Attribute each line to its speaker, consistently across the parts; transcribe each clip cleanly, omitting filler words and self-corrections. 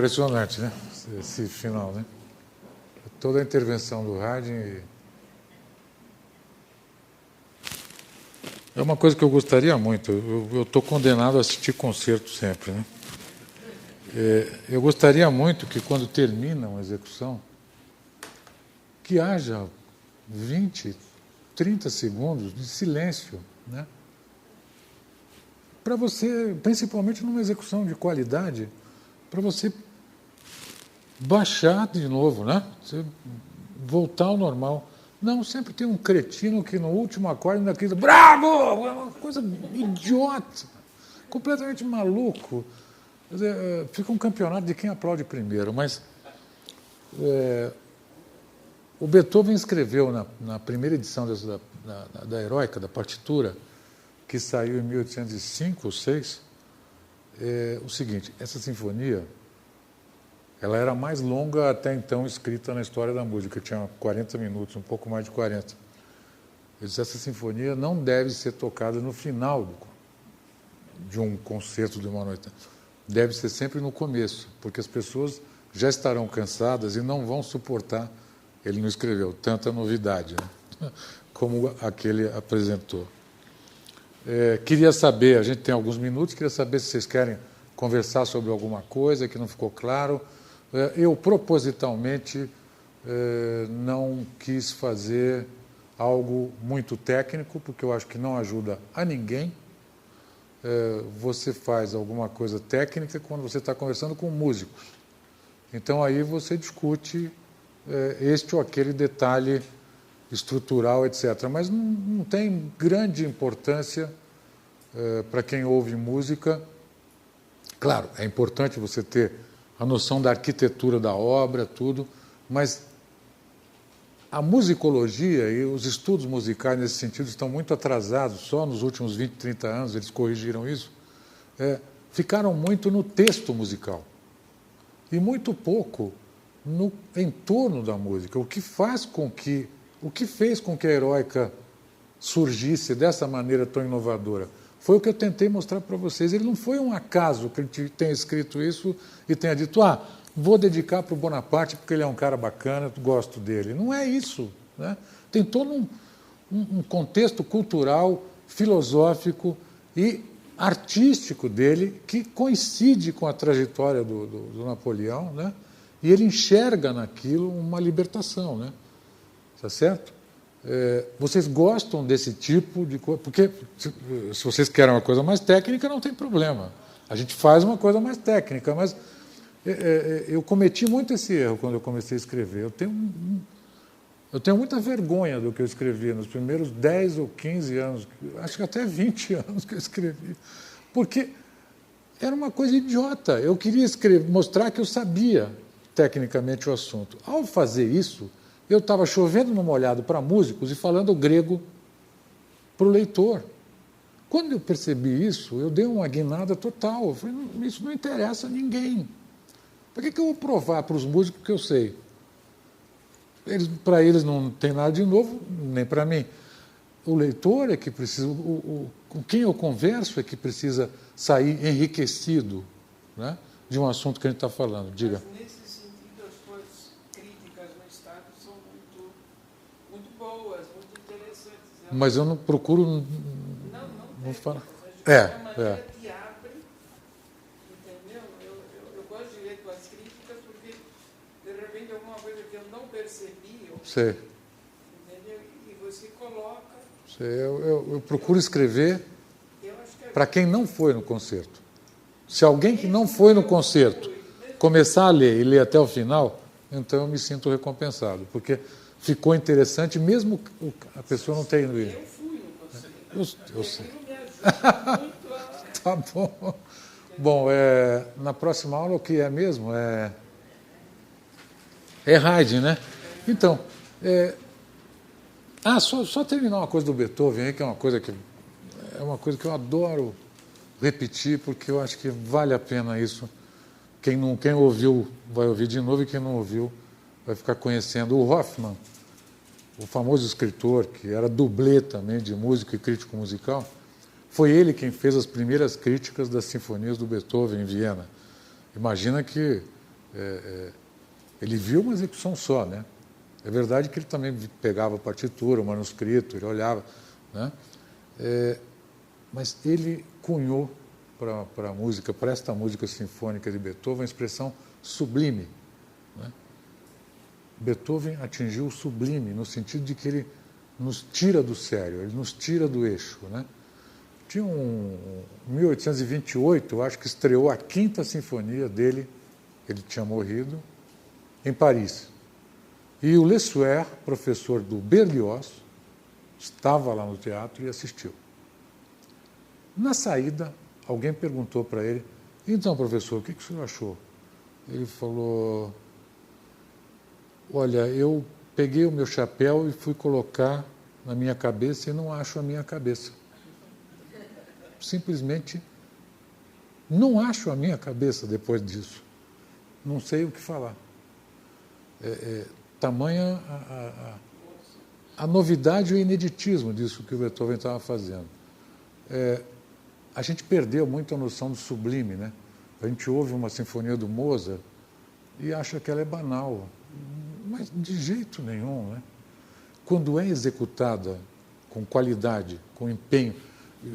Speaker 1: impressionante, né? Esse final, né? Toda a intervenção do Haydn. É uma coisa que eu gostaria muito. Eu estou condenado a assistir concerto sempre, né? Eu gostaria muito que, quando termina uma execução, que haja 20, 30 segundos de silêncio, né? Para você, principalmente numa execução de qualidade, para você baixar de novo, né? Você voltar ao normal. Não, sempre tem um cretino que no último acorde ainda grita bravo! É uma coisa idiota, completamente maluco. Quer dizer, fica um campeonato de quem aplaude primeiro, mas o Beethoven escreveu na primeira edição da Heroica, da partitura, que saiu em 1805 ou 1806, o seguinte: essa sinfonia, ela era a mais longa até então escrita na história da música, tinha 40 minutos, um pouco mais de 40. Ele disse: essa sinfonia não deve ser tocada no final de um concerto de uma noite. Deve ser sempre no começo, porque as pessoas já estarão cansadas e não vão suportar. Ele não escreveu tanta novidade, né? Como aquele apresentou. Queria saber, a gente tem alguns minutos, queria saber se vocês querem conversar sobre alguma coisa que não ficou claro. Eu, propositalmente, não quis fazer algo muito técnico, porque eu acho que não ajuda a ninguém. Você faz alguma coisa técnica quando você está conversando com músicos. Então, aí você discute este ou aquele detalhe estrutural, etc. Mas não tem grande importância para quem ouve música. Claro, é importante você ter a noção da arquitetura da obra, tudo, mas a musicologia e os estudos musicais nesse sentido estão muito atrasados. Só nos últimos 20, 30 anos eles corrigiram isso. Ficaram muito no texto musical e muito pouco no entorno da música. O que fez com que a Heroica surgisse dessa maneira tão inovadora foi o que eu tentei mostrar para vocês. Ele não foi um acaso que ele tenha escrito isso e tenha dito: vou dedicar para o Bonaparte porque ele é um cara bacana, gosto dele. Não é isso, né? Tem todo um contexto cultural, filosófico e artístico dele que coincide com a trajetória do Napoleão, né? E ele enxerga naquilo uma libertação, né? Tá certo? Vocês gostam desse tipo de coisa? Porque se vocês querem uma coisa mais técnica, não tem problema. A gente faz uma coisa mais técnica, mas eu cometi muito esse erro quando eu comecei a escrever. Eu tenho muita vergonha do que eu escrevi nos primeiros 10 ou 15 anos, acho que até 20 anos que eu escrevi, porque era uma coisa idiota. Eu queria mostrar que eu sabia tecnicamente o assunto. Ao fazer isso, eu estava chovendo no molhado para músicos e falando grego para o leitor. Quando eu percebi isso, eu dei uma guinada total. Eu falei: isso não interessa a ninguém. Para que eu vou provar para os músicos que eu sei? Para eles não tem nada de novo, nem para mim. O leitor é que precisa, com quem eu converso é que precisa sair enriquecido, né, de um assunto que a gente está falando. Diga.
Speaker 2: Mas nesse sentido, as suas críticas no Estado são muito boas, muito interessantes.
Speaker 1: Mas eu não procuro...
Speaker 2: Não
Speaker 1: falar.
Speaker 2: Maneira te abre, entendeu? Eu gosto de ler tuas críticas porque, de repente, alguma coisa que eu não percebi,
Speaker 1: Sei.
Speaker 2: entendeu? E você coloca...
Speaker 1: Eu procuro escrever para quem não foi no concerto. Se alguém que não foi no concerto começar a ler e ler até o final, então eu me sinto recompensado, porque ficou interessante, mesmo a pessoa não tenha ido.
Speaker 2: Eu fui no concerto.
Speaker 1: Eu sei.
Speaker 2: Me ajuda muito a...
Speaker 1: Tá bom. Bom, na próxima aula o que é mesmo? É Haydn, né? Então, só terminar uma coisa do Beethoven aí, que é uma coisa que eu adoro repetir, porque eu acho que vale a pena isso. Quem ouviu vai ouvir de novo, e quem não ouviu vai ficar conhecendo. O Hoffmann, o famoso escritor, que era dublê também de música e crítico musical, foi ele quem fez as primeiras críticas das sinfonias do Beethoven em Viena. Imagina que Ele viu uma execução só, né? É verdade que ele também pegava a partitura, o manuscrito, ele olhava, né? Mas ele cunhou para a música, para esta música sinfônica de Beethoven, a expressão sublime, né? Beethoven atingiu o sublime, no sentido de que ele nos tira do sério, ele nos tira do eixo, né? Tinha em 1828, eu acho que estreou a 5ª Sinfonia dele, ele tinha morrido, em Paris. E o Lesueur, professor do Berlioz, estava lá no teatro e assistiu. Na saída, alguém perguntou para ele: então, professor, o que o senhor achou? Ele falou: olha, eu peguei o meu chapéu e fui colocar na minha cabeça e não acho a minha cabeça. Simplesmente não acho a minha cabeça depois disso. Não sei o que falar. Tamanha a novidade e o ineditismo disso que o Beethoven estava fazendo. A gente perdeu muito a noção do sublime, né? A gente ouve uma sinfonia do Mozart e acha que ela é banal, mas de jeito nenhum, né? Quando é executada com qualidade, com empenho,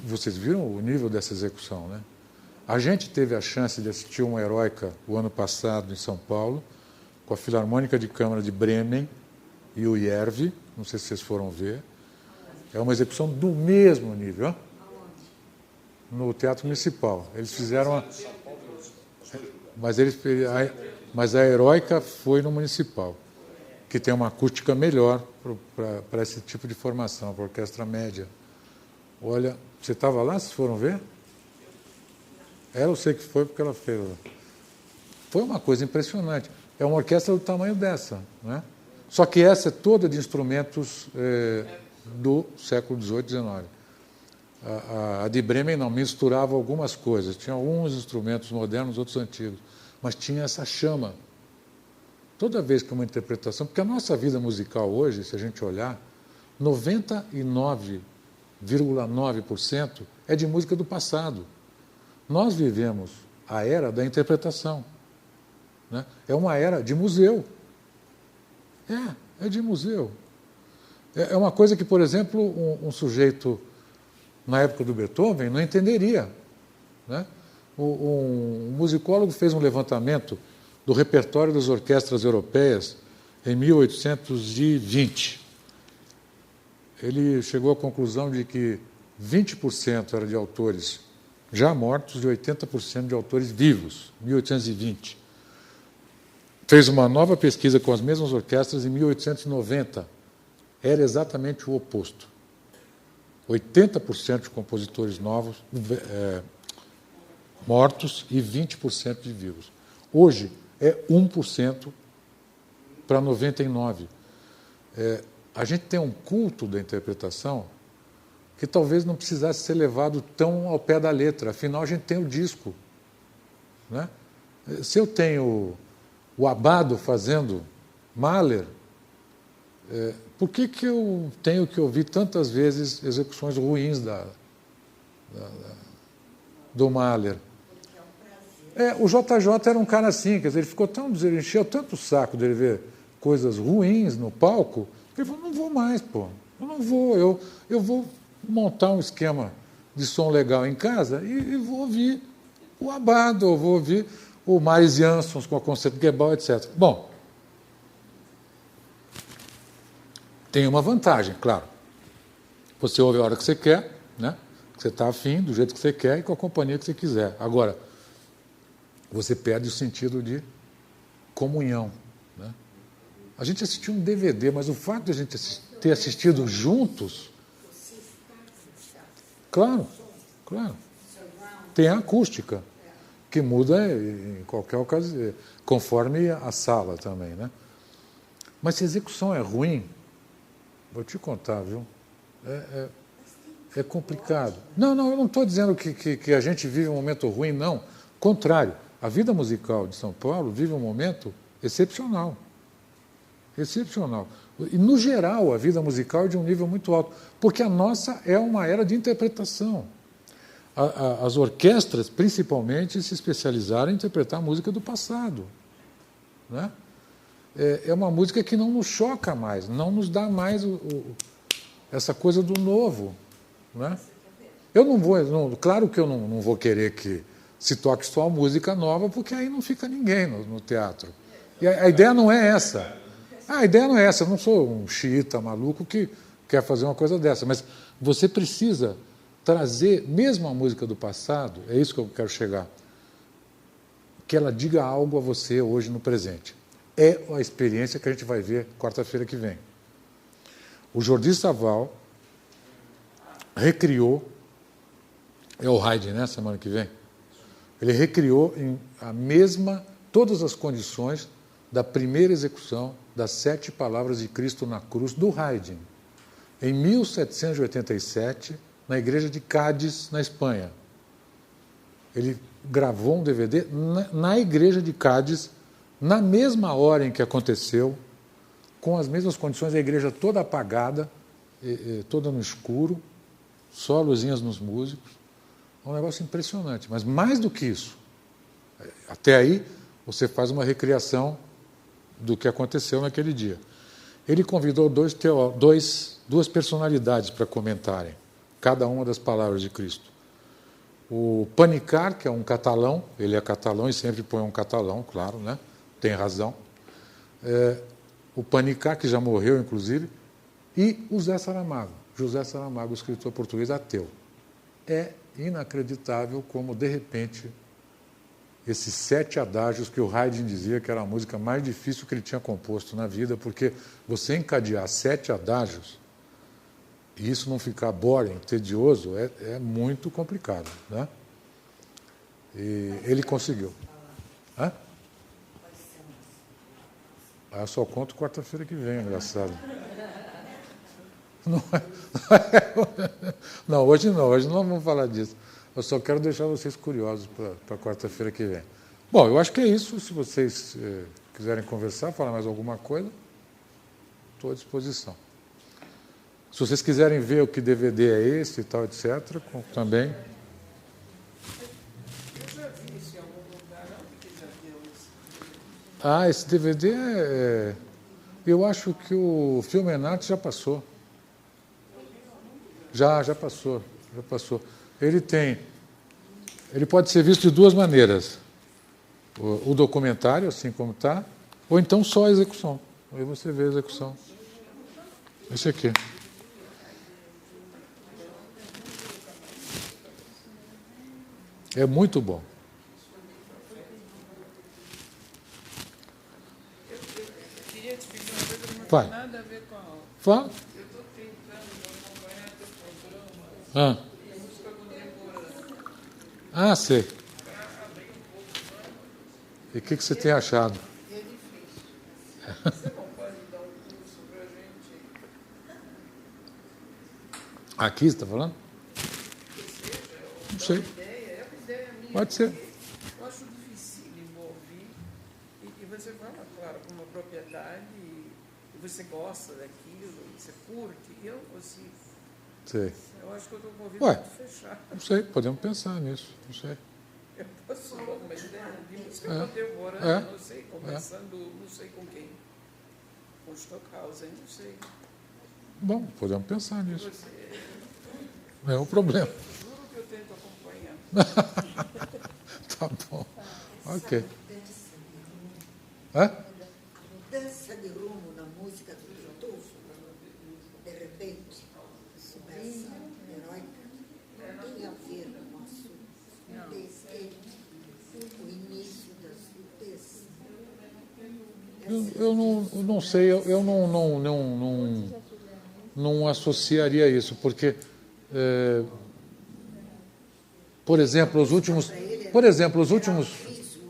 Speaker 1: vocês viram o nível dessa execução, né? A gente teve a chance de assistir uma Heroica o ano passado em São Paulo, com a Filarmônica de Câmara de Bremen e o IERV, não sei se vocês foram ver. É uma execução do mesmo nível, hein? No Teatro Municipal. Eles fizeram mas a Heroica foi no Municipal, que tem uma acústica melhor para esse tipo de formação, para orquestra média. Olha, você estava lá, vocês foram ver? Eu sei que foi porque ela fez. Foi uma coisa impressionante. É uma orquestra do tamanho dessa, né? Só que essa é toda de instrumentos do século XVIII, XIX. A de Bremen não, misturava algumas coisas. Tinha alguns instrumentos modernos, outros antigos. Mas tinha essa chama. Toda vez que uma interpretação... Porque a nossa vida musical hoje, se a gente olhar, 99,9% é de música do passado. Nós vivemos a era da interpretação, né? É uma era de museu. É de museu. É uma coisa que, por exemplo, um sujeito, na época do Beethoven, não entenderia, né? Um musicólogo fez um levantamento do repertório das orquestras europeias em 1820. Ele chegou à conclusão de que 20% era de autores já mortos e 80% de autores vivos, 1820. Fez uma nova pesquisa com as mesmas orquestras em 1890. Era exatamente o oposto. 80% de compositores novos, mortos e 20% de vivos. Hoje é 1% para 99%. A gente tem um culto da interpretação que talvez não precisasse ser levado tão ao pé da letra. Afinal, a gente tem o disco, né? Se eu tenho o Abbado fazendo Mahler, por que eu tenho que ouvir tantas vezes execuções ruins do Mahler? O JJ era um cara assim, quer dizer, ele ficou tão... Ele encheu tanto o saco dele ver coisas ruins no palco, que ele falou: não vou mais, pô. Eu não vou. Eu vou montar um esquema de som legal em casa e vou ouvir o Abbado, ou vou ouvir o Marius Jansons com a Concertgebouw, etc. Bom, tem uma vantagem, claro. Você ouve a hora que você quer, né? Que você está afim, do jeito que você quer e com a companhia que você quiser. Agora, você perde o sentido de comunhão, né? A gente assistiu um DVD, mas o fato de a gente ter assistido juntos... Claro. Tem a acústica, que muda em qualquer ocasião, conforme a sala também, né? Mas se a execução é ruim, vou te contar, viu? É complicado. Não, eu não estou dizendo que a gente vive um momento ruim, não. Contrário, a vida musical de São Paulo vive um momento excepcional. Excepcional. E, no geral, a vida musical é de um nível muito alto, porque a nossa é uma era de interpretação. As orquestras, principalmente, se especializaram em interpretar a música do passado. né? É uma música que não nos choca mais, não nos dá mais essa coisa do novo, né? Eu não vou, claro que eu não vou querer que se toque só música nova, porque aí não fica ninguém no teatro. E a ideia não é essa. A ideia não é essa. Eu não sou um xiita maluco que quer fazer uma coisa dessa, mas você precisa trazer, mesmo a música do passado, é isso que eu quero chegar, que ela diga algo a você hoje no presente. É a experiência que a gente vai ver quarta-feira que vem. O Jordi Savall recriou, é o Haydn, né, semana que vem? Ele recriou todas as condições da primeira execução das 7 palavras de Cristo na cruz do Haydn, em 1787, na igreja de Cádiz, na Espanha. Ele gravou um DVD na igreja de Cádiz, na mesma hora em que aconteceu, com as mesmas condições, a igreja toda apagada, toda no escuro, só luzinhas nos músicos. É um negócio impressionante. Mas mais do que isso, até aí você faz uma recriação do que aconteceu naquele dia. Ele convidou duas personalidades para comentarem cada uma das palavras de Cristo. O Panicar, que é um catalão, ele é catalão e sempre põe um catalão, claro, né? Tem razão. O Panicar, que já morreu, inclusive, e o Zé Saramago, José Saramago, escritor português ateu. É inacreditável como, de repente, esses 7 adágios que o Haydn dizia que era a música mais difícil que ele tinha composto na vida, porque você encadear 7 adágios e isso não ficar boring, tedioso, é muito complicado, né? E ele conseguiu. Hã? Eu só conto quarta-feira que vem, engraçado. Não, hoje não vamos falar disso. Eu só quero deixar vocês curiosos para quarta-feira que vem. Bom, eu acho que é isso. Se vocês quiserem conversar, falar mais alguma coisa, estou à disposição. Se vocês quiserem ver o que DVD é esse e tal, etc., também.
Speaker 2: Eu já vi isso em algum lugar, não que já deu isso.
Speaker 1: Esse DVD eu acho que o Filme Arte já passou. Já passou. Ele pode ser visto de 2 maneiras. O documentário, assim como está, ou então só a execução. Aí você vê a execução. Esse aqui. É muito bom.
Speaker 2: Eu queria te pedir uma coisa que não
Speaker 1: Vai.
Speaker 2: tem nada a ver com a aula.
Speaker 1: Fala.
Speaker 2: Eu estou tentando acompanhar teu programa de música contemporânea.
Speaker 1: Sei. E o que você tem achado?
Speaker 2: É difícil. Você não pode dar um curso para a gente?
Speaker 1: Aqui você está falando?
Speaker 2: Que seja,
Speaker 1: Não sei.
Speaker 2: é uma ideia minha.
Speaker 1: Pode ser.
Speaker 2: Eu acho dificílimo ouvir. E você fala, claro, com uma propriedade, e você gosta daquilo, e você curte. E eu não consigo.
Speaker 1: Sei.
Speaker 2: Eu acho que eu estou com o ouvido
Speaker 1: Ué.
Speaker 2: muito fechado.
Speaker 1: Não sei, podemos pensar nisso. Não sei.
Speaker 2: Eu posso dar uma ideia de música contemporânea, não sei, conversando, não sei com quem. Com Stockhausen, não sei.
Speaker 1: Bom, podemos pensar nisso.
Speaker 2: Você,
Speaker 1: Não é um problema.
Speaker 2: juro que eu tento acompanhar.
Speaker 1: Tá bom. Ok.
Speaker 3: A mudança de rumo na música do Tartufo, de repente, subir heróica, não tem a ver com a surdez, o início da surdez.
Speaker 1: Eu não sei, eu não associaria isso, porque, por exemplo, os últimos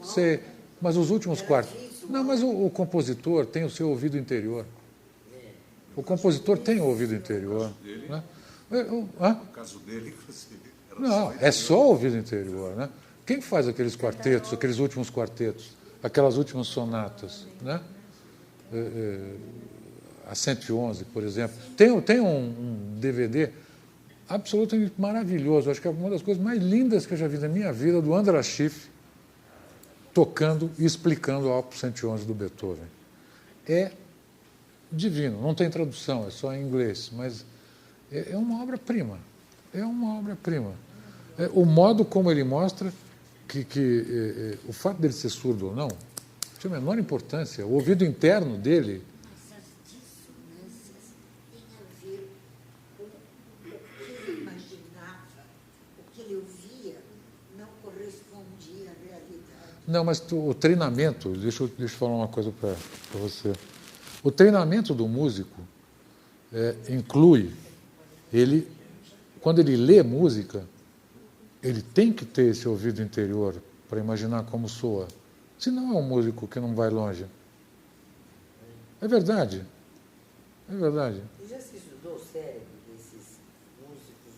Speaker 1: sei, mas os últimos quartos. Não, mas o compositor tem o seu ouvido interior. O compositor tem o ouvido interior. Né?
Speaker 4: No caso dele, inclusive.
Speaker 1: Não, é só o ouvido interior, né? Quem faz aqueles quartetos, aqueles últimos quartetos, aquelas últimas sonatas, né? A 111, por exemplo. Tem um DVD absolutamente maravilhoso, acho que é uma das coisas mais lindas que eu já vi na minha vida, do András Schiff, tocando e explicando a Opus 111 do Beethoven. É divino, não tem tradução, é só em inglês, mas é uma obra-prima. É uma obra-prima. O modo como ele mostra que o fato dele ser surdo ou não tinha a menor importância. O ouvido interno dele.
Speaker 3: Mas as dissonâncias têm a ver com o que ele imaginava, o que ele ouvia não correspondia à realidade.
Speaker 1: Não, mas o treinamento, deixa eu falar uma coisa para você. O treinamento do músico inclui ele, quando ele lê música, ele tem que ter esse ouvido interior para imaginar como soa. Senão é um músico que não vai longe. É verdade. É verdade.
Speaker 5: E já se estudou o cérebro desses músicos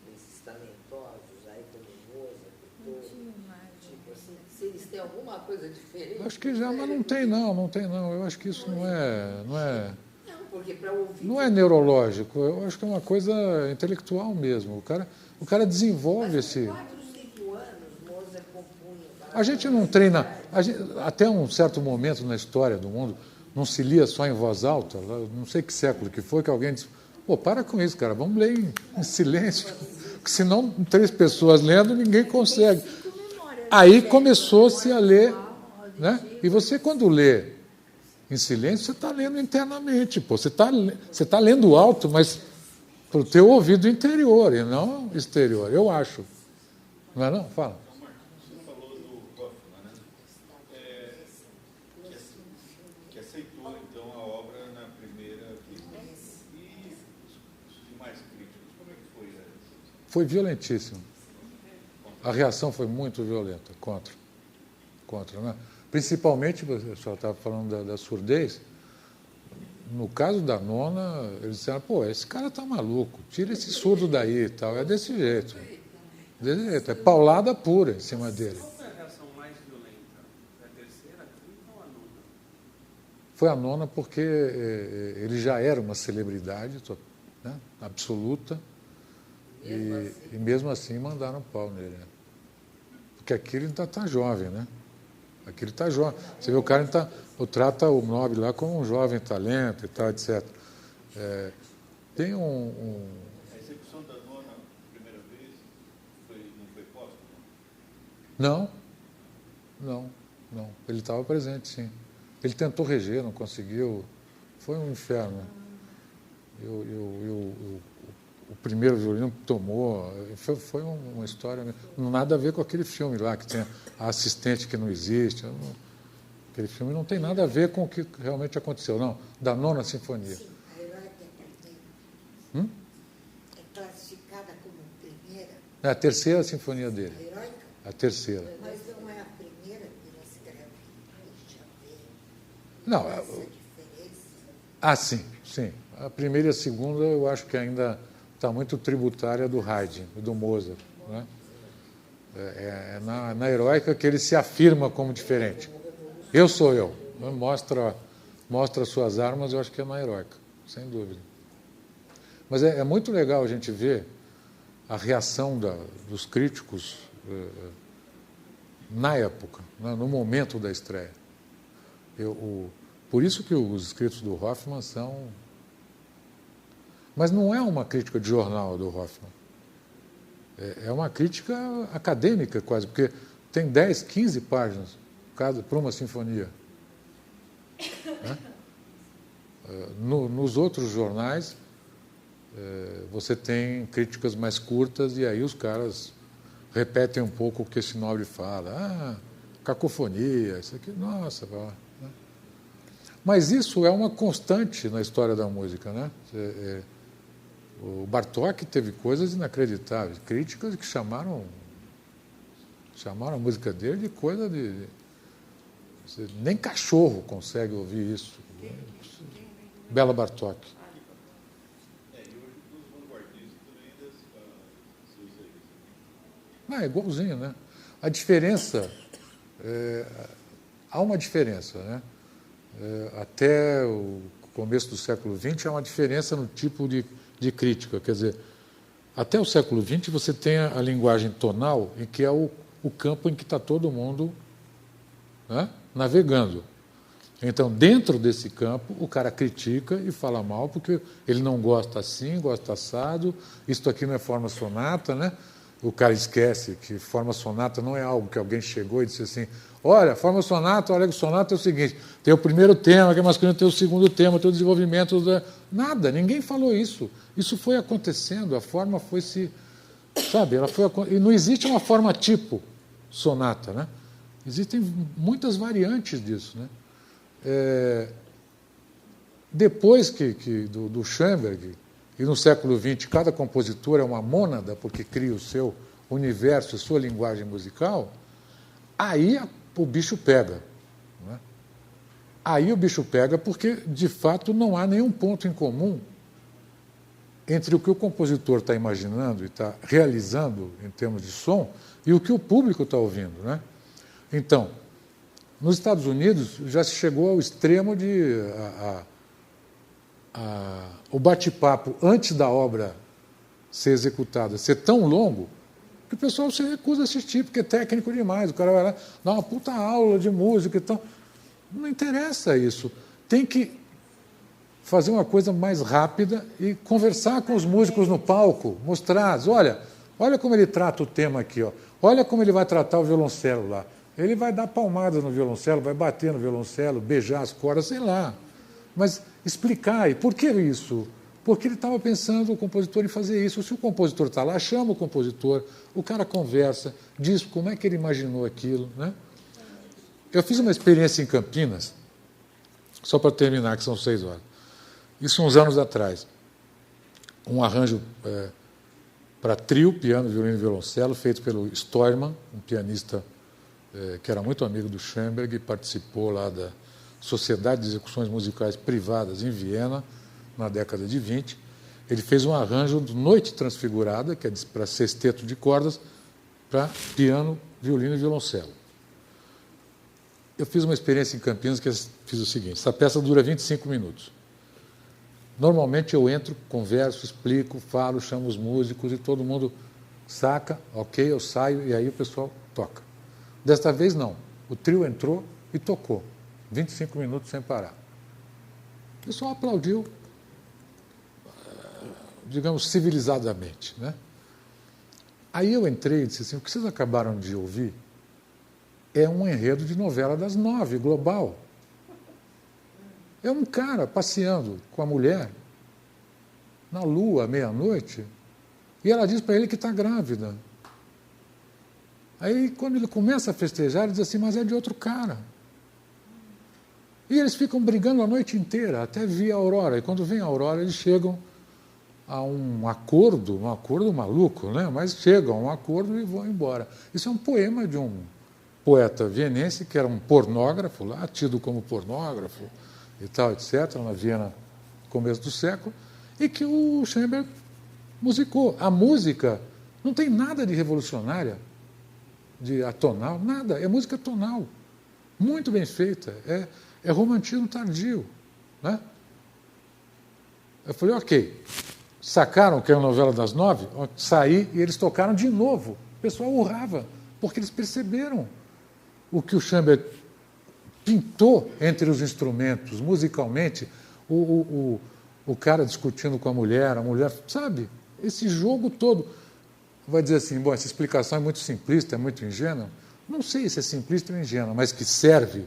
Speaker 5: desses talentosos, aí como Mozart, tipo assim, se eles têm alguma coisa diferente?
Speaker 1: Eu acho que já, mas não tem não. Eu acho que isso não é
Speaker 5: Não, porque para ouvir...
Speaker 1: não é neurológico. Eu acho que é uma coisa intelectual mesmo. O cara desenvolve esse...
Speaker 5: 4, 5 anos, Mozart compunha...
Speaker 1: A gente não treina... até um certo momento na história do mundo, não se lia só em voz alta. Não sei que século que foi, que alguém disse, pô, para com isso, cara, vamos ler em silêncio. Porque senão, 3 pessoas lendo, ninguém consegue. Aí começou-se a ler, né? E você, quando lê em silêncio, você está lendo internamente. Pô. Você tá lendo alto, mas para o teu ouvido interior e não exterior, eu acho. Não é não? Fala.
Speaker 4: Você falou do Hoffman, né? Que aceitou, então, a obra na primeira vez. E os demais críticos, como é que foi?
Speaker 1: Foi violentíssimo. A reação foi muito violenta contra, né? Principalmente, o senhor estava falando da surdez, no caso da Nona, eles disseram, pô, esse cara tá maluco, tira esse surdo daí e tal, é desse jeito, é paulada pura em cima dele.
Speaker 2: Qual foi a reação mais violenta? Foi a terceira, a quinta ou a nona?
Speaker 1: Foi a Nona porque ele já era uma celebridade, né, absoluta, e mesmo assim mandaram pau nele, né? Porque aquele ainda está jovem, né? Aquele está jovem. Você vê, o cara trata o Nobel lá como um jovem talento e tal, etc. Tem
Speaker 4: A execução da Nona, primeira vez, não foi póstuma?
Speaker 1: Não. Ele estava presente, sim. Ele tentou reger, não conseguiu. Foi um inferno. O primeiro violino tomou. Foi uma história. Nada a ver com aquele filme lá, que tem a assistente que não existe. Aquele filme não tem nada a ver com o que realmente aconteceu, não. Da Nona Sinfonia.
Speaker 3: Sim, a Heroica é a primeira. É classificada como primeira.
Speaker 1: É a terceira sinfonia dele.
Speaker 3: A Heroica,
Speaker 1: A terceira.
Speaker 3: mas não é a primeira que ele escreve. Já vê
Speaker 1: Não,
Speaker 3: essa diferença.
Speaker 1: sim. A primeira e a segunda eu acho que ainda está muito tributária do Haydn e do Mozart, né? É na Heroica que ele se afirma como diferente. Eu sou eu. Mostra suas armas, eu acho que é na Heroica, sem dúvida. Mas é muito legal a gente ver a reação dos críticos na época, né, no momento da estreia. Por isso que os escritos do Hoffman são... Mas não é uma crítica de jornal do Hoffman. É uma crítica acadêmica quase, porque tem 10, 15 páginas para uma sinfonia. Né? Nos outros jornais, você tem críticas mais curtas e aí os caras repetem um pouco o que esse nobre fala. Cacofonia, isso aqui, nossa... Né? Mas isso é uma constante na história da música, né? O Bartók teve coisas inacreditáveis, críticas que chamaram a música dele de coisa de... Nem cachorro consegue ouvir isso. Bela Bartók.
Speaker 4: E hoje os vanguardistas também se usa isso.
Speaker 1: É igualzinho, né? A diferença... há uma diferença, né? Até o começo do século XX há uma diferença no tipo de crítica. Quer dizer, até o século XX você tem a linguagem tonal, em que é o campo em que está todo mundo né, navegando. Então, dentro desse campo, o cara critica e fala mal, porque ele não gosta assim, gosta assado, isto aqui não é forma sonata, né? O cara esquece que forma sonata não é algo que alguém chegou e disse assim, olha, forma sonata, olha, o sonata é o seguinte, tem o primeiro tema, que é masculino, tem o segundo tema, tem o desenvolvimento... Nada, ninguém falou isso. Isso foi acontecendo, a forma foi se... Sabe, e não existe uma forma tipo sonata, né? Existem muitas variantes disso, né? Depois do Schoenberg, e no século XX cada compositor é uma mônada, porque cria o seu universo, a sua linguagem musical, aí o bicho pega. Né? Aí o bicho pega porque, de fato, não há nenhum ponto em comum entre o que o compositor está imaginando e está realizando em termos de som e o que o público está ouvindo. Né? Então, nos Estados Unidos já se chegou ao extremo de o bate-papo antes da obra ser executada ser tão longo que o pessoal se recusa a assistir, porque é técnico demais. O cara vai lá, dá uma puta aula de música e tal. Não interessa isso. Tem que fazer uma coisa mais rápida e conversar com os músicos no palco, mostrar, olha como ele trata o tema aqui, ó. Olha como ele vai tratar o violoncelo lá. Ele vai dar palmadas no violoncelo, vai bater no violoncelo, beijar as cordas, sei lá. Mas explicar, e por que isso? Porque ele estava pensando, o compositor, em fazer isso. Se o compositor está lá, chama o compositor, o cara conversa, diz como é que ele imaginou aquilo. Né? Eu fiz uma experiência em Campinas, só para terminar, que são 6 horas. Isso uns anos atrás. Um arranjo para trio, piano, violino e violoncelo, feito pelo Stoirman, um pianista que era muito amigo do Schoenberg, e participou lá da Sociedade de Execuções Musicais Privadas em Viena, na década de 20. Ele fez um arranjo de Noite Transfigurada, que é para sexteto de cordas, para piano, violino e violoncelo. Eu fiz uma experiência em Campinas que fiz o seguinte, essa peça dura 25 minutos. Normalmente eu entro, converso, explico, falo, chamo os músicos e todo mundo saca, ok, eu saio e aí o pessoal toca. Desta vez não, o trio entrou e tocou, 25 minutos sem parar. O pessoal aplaudiu, digamos, civilizadamente. Né? Aí eu entrei e disse assim, o que vocês acabaram de ouvir é um enredo de novela das 9, global. É um cara passeando com a mulher na lua, à meia-noite, e ela diz para ele que está grávida. Aí, quando ele começa a festejar, ele diz assim, mas é de outro cara. E eles ficam brigando a noite inteira, até vir a aurora. E quando vem a aurora, eles chegam a um acordo maluco, né? Mas chegam a um acordo e vão embora. Isso é um poema de um poeta vienense, que era um pornógrafo, lá, tido como pornógrafo, e tal, etc., na Viena, no começo do século, e que o Schoenberg musicou. A música não tem nada de revolucionária, de atonal, nada, é música tonal, muito bem feita, é romantismo tardio. Né? Eu falei, ok, sacaram que é a novela das 9? Saí e eles tocaram de novo. O pessoal urrava, porque eles perceberam o que o Schoenberg pintou entre os instrumentos, musicalmente, o cara discutindo com a mulher, sabe? Esse jogo todo. Vai dizer assim, bom, essa explicação é muito simplista, é muito ingênua. Não sei se é simplista ou ingênua, mas que serve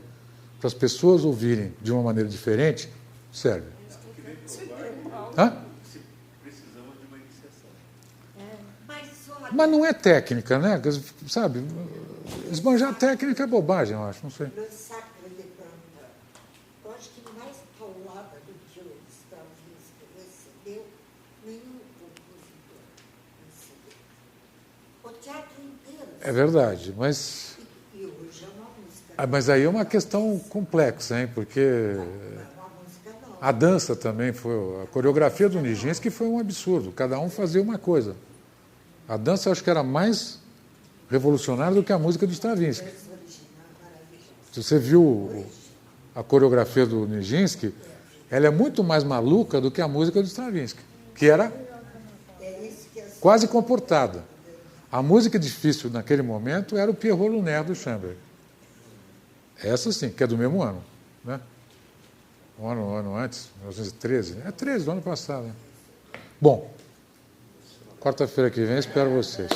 Speaker 1: para as pessoas ouvirem de uma maneira diferente, serve. Hã?
Speaker 4: Precisamos de uma iniciação.
Speaker 3: Mas
Speaker 1: não é técnica, né? Sabe? Esbanjar técnica é bobagem, eu acho, não sei.
Speaker 3: Le Sacre de Banda, eu acho que mais paulada do que o Stravinsky recebeu, nenhum compositor recebeu. O teatro inteiro.
Speaker 1: É verdade, mas...
Speaker 3: E hoje é uma música.
Speaker 1: Mas aí é uma questão complexa, hein? Porque
Speaker 3: Não é uma música, não.
Speaker 1: a dança também foi... A coreografia do Nijinsky foi um absurdo, cada um fazia uma coisa. A dança eu acho que era mais revolucionária do que a música do Stravinsky. Se você viu a coreografia do Nijinsky, ela é muito mais maluca do que a música do Stravinsky, que era quase comportada. A música difícil naquele momento era o Pierrot Lunaire do Schoenberg. Essa sim, que é do mesmo ano, né? Um ano antes, 1913. É 13 do ano passado, né? Bom, quarta-feira que vem espero vocês.